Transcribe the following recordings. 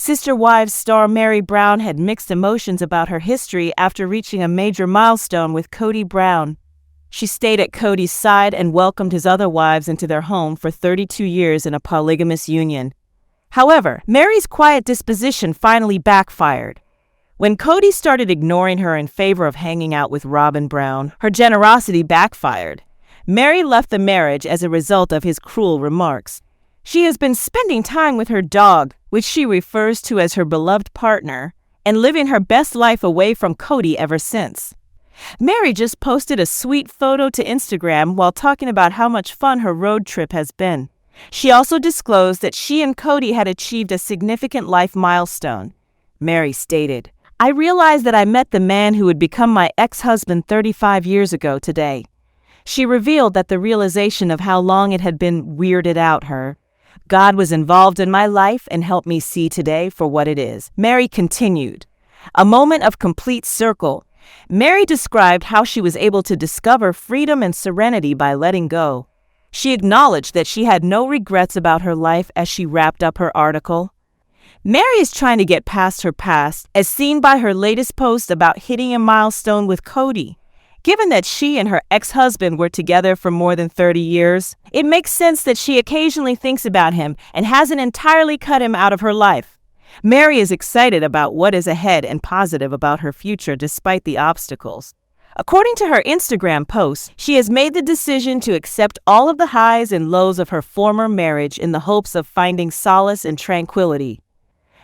Sister Wives star Meri Brown had mixed emotions about her history after reaching a major milestone with Kody Brown. She stayed at Kody's side and welcomed his other wives into their home for 32 years in a polygamous union. However, Meri's quiet disposition finally backfired. When Kody started ignoring her in favor of hanging out with Robyn Brown, her generosity backfired. Meri left the marriage as a result of his cruel remarks. She has been spending time with her dog, which she refers to as her beloved partner, and living her best life away from Kody ever since. Meri just posted a sweet photo to Instagram while talking about how much fun her road trip has been. She also disclosed that she and Kody had achieved a significant life milestone. Meri stated, "I realized that I met the man who would become my ex-husband 35 years ago today." She revealed that the realization of how long it had been weirded out her. "God was involved in my life and helped me see today for what it is." Meri continued, "A moment of complete circle." Meri described how she was able to discover freedom and serenity by letting go. She acknowledged that she had no regrets about her life as she wrapped up her article. Meri is trying to get past her past, as seen by her latest post about hitting a milestone with Kody. Given that she and her ex-husband were together for more than 30 years, it makes sense that she occasionally thinks about him and hasn't entirely cut him out of her life. Meri is excited about what is ahead and positive about her future despite the obstacles. According to her Instagram post, she has made the decision to accept all of the highs and lows of her former marriage in the hopes of finding solace and tranquility.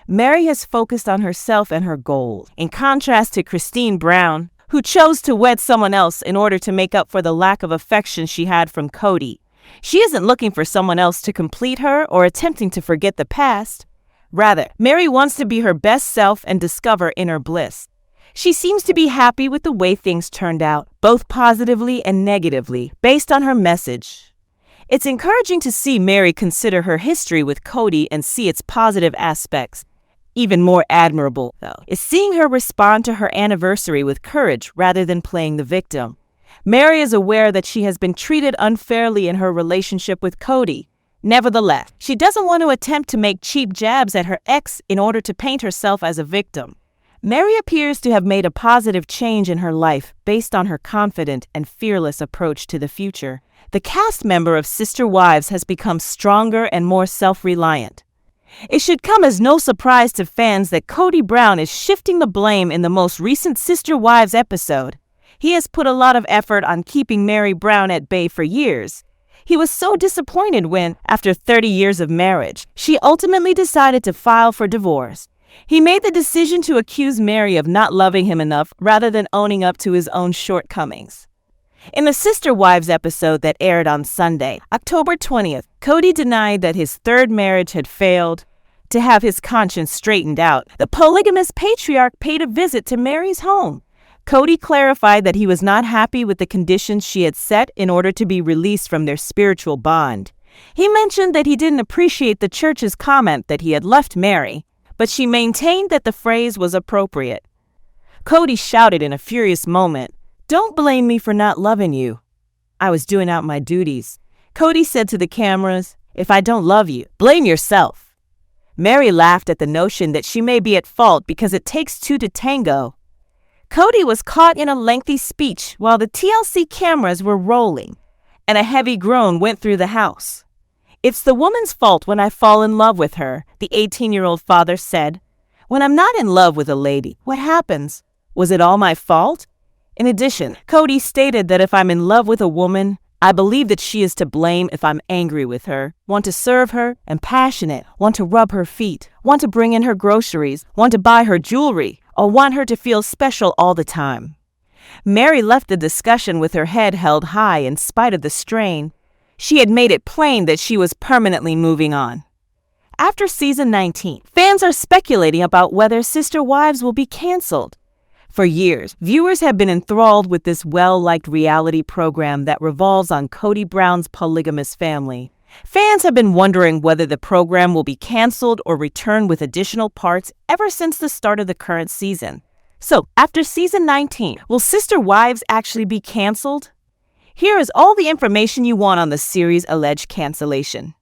Meri has focused on herself and her goals, in contrast to Kody Brown, who chose to wed someone else in order to make up for the lack of affection she had from Kody. She isn't looking for someone else to complete her or attempting to forget the past. Rather, Meri wants to be her best self and discover inner bliss. She seems to be happy with the way things turned out, both positively and negatively, based on her message. It's encouraging to see Meri consider her history with Kody and see its positive aspects. Even more admirable, though, is seeing her respond to her anniversary with courage rather than playing the victim. Meri is aware that she has been treated unfairly in her relationship with Kody. Nevertheless, she doesn't want to attempt to make cheap jabs at her ex in order to paint herself as a victim. Meri appears to have made a positive change in her life based on her confident and fearless approach to the future. The cast member of Sister Wives has become stronger and more self-reliant. It should come as no surprise to fans that Kody Brown is shifting the blame in the most recent Sister Wives episode. He has put a lot of effort on keeping Meri Brown at bay for years. He was so disappointed when, after 30 years of marriage, she ultimately decided to file for divorce. He made the decision to accuse Meri of not loving him enough rather than owning up to his own shortcomings. In the Sister Wives episode that aired on Sunday, October 20th, Kody denied that his third marriage had failed. To have his conscience straightened out, the polygamous patriarch paid a visit to Meri's home. Kody clarified that he was not happy with the conditions she had set in order to be released from their spiritual bond. He mentioned that he didn't appreciate the church's comment that he had left Meri, but she maintained that the phrase was appropriate. Kody shouted in a furious moment, "Don't blame me for not loving you. I was doing out my duties." Kody said to the cameras, "If I don't love you, blame yourself." Meri laughed at the notion that she may be at fault because it takes two to tango. Kody was caught in a lengthy speech while the TLC cameras were rolling, and a heavy groan went through the house. "It's the woman's fault when I fall in love with her," the 18-year-old father said. "When I'm not in love with a lady, what happens? Was it all my fault?" In addition, Kody stated that if I'm in love with a woman, I believe that she is to blame if I'm angry with her, want to serve her, am passionate, want to rub her feet, want to bring in her groceries, want to buy her jewelry, or want her to feel special all the time. Meri left the discussion with her head held high in spite of the strain. She had made it plain that she was permanently moving on. After season 19, fans are speculating about whether Sister Wives will be canceled. For years, viewers have been enthralled with this well-liked reality program that revolves on Kody Brown's polygamous family. Fans have been wondering whether the program will be canceled or return with additional parts ever since the start of the current season. So, after season 19, will Sister Wives actually be canceled? Here is all the information you want on the series' alleged cancellation.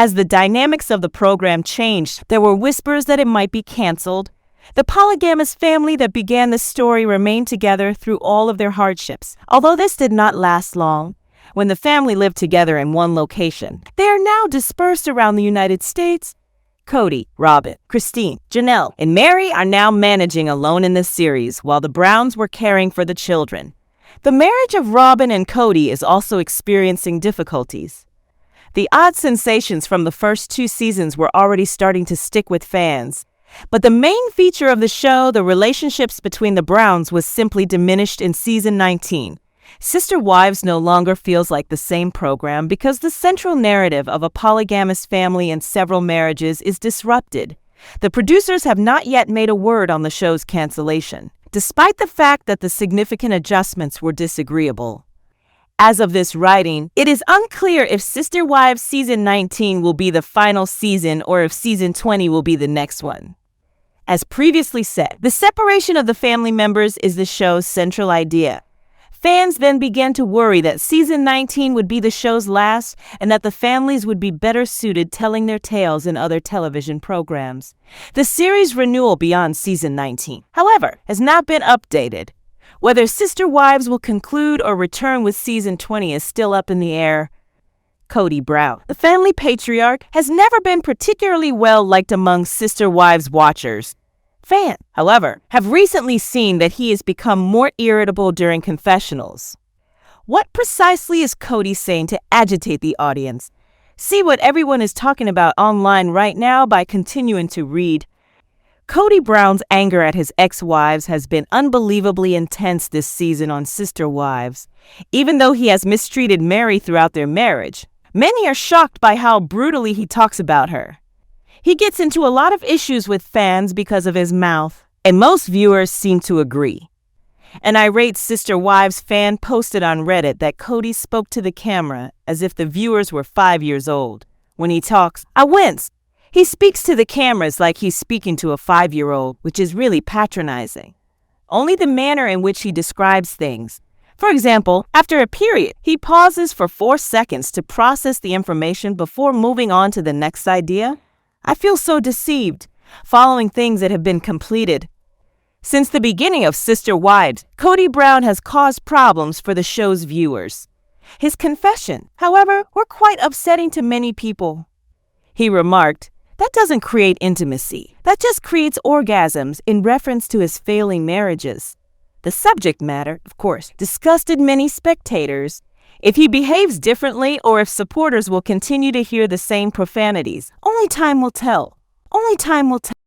As the dynamics of the program changed, there were whispers that it might be canceled. The polygamous family that began the story remained together through all of their hardships. Although this did not last long, when the family lived together in one location, they are now dispersed around the United States. Kody, Robyn, Christine, Janelle, and Meri are now managing alone in this series, while the Browns were caring for the children. The marriage of Robyn and Kody is also experiencing difficulties. The odd sensations from the first 2 seasons were already starting to stick with fans. But the main feature of the show, the relationships between the Browns, was simply diminished in season 19. Sister Wives no longer feels like the same program because the central narrative of a polygamous family and several marriages is disrupted. The producers have not yet made a word on the show's cancellation, despite the fact that the significant adjustments were disagreeable. As of this writing, it is unclear if Sister Wives season 19 will be the final season or if season 20 will be the next one. As previously said, the separation of the family members is the show's central idea. Fans then began to worry that season 19 would be the show's last and that the families would be better suited telling their tales in other television programs. The series renewal beyond season 19, however, has not been updated. Whether Sister Wives will conclude or return with season 20 is still up in the air. Kody Brown, the family patriarch, has never been particularly well liked among Sister Wives watchers. Fans, however, have recently seen that he has become more irritable during confessionals. What precisely is Kody saying to agitate the audience? See what everyone is talking about online right now by continuing to read. Kody Brown's anger at his ex-wives has been unbelievably intense this season on Sister Wives. Even though he has mistreated Meri throughout their marriage, many are shocked by how brutally he talks about her. He gets into a lot of issues with fans because of his mouth, and most viewers seem to agree. An irate Sister Wives fan posted on Reddit that Kody spoke to the camera as if the viewers were 5 years old. When he talks, I wince. He speaks to the cameras like he's speaking to a 5-year-old, which is really patronizing. Only the manner in which he describes things. For example, after a period, he pauses for 4 seconds to process the information before moving on to the next idea. I feel so deceived, following things that have been completed. Since the beginning of Sister Wives, Kody Brown has caused problems for the show's viewers. His confession, however, were quite upsetting to many people. He remarked, "That doesn't create intimacy. That just creates orgasms," in reference to his failing marriages. The subject matter, of course, disgusted many spectators. If he behaves differently or if supporters will continue to hear the same profanities, only time will tell. Only time will tell.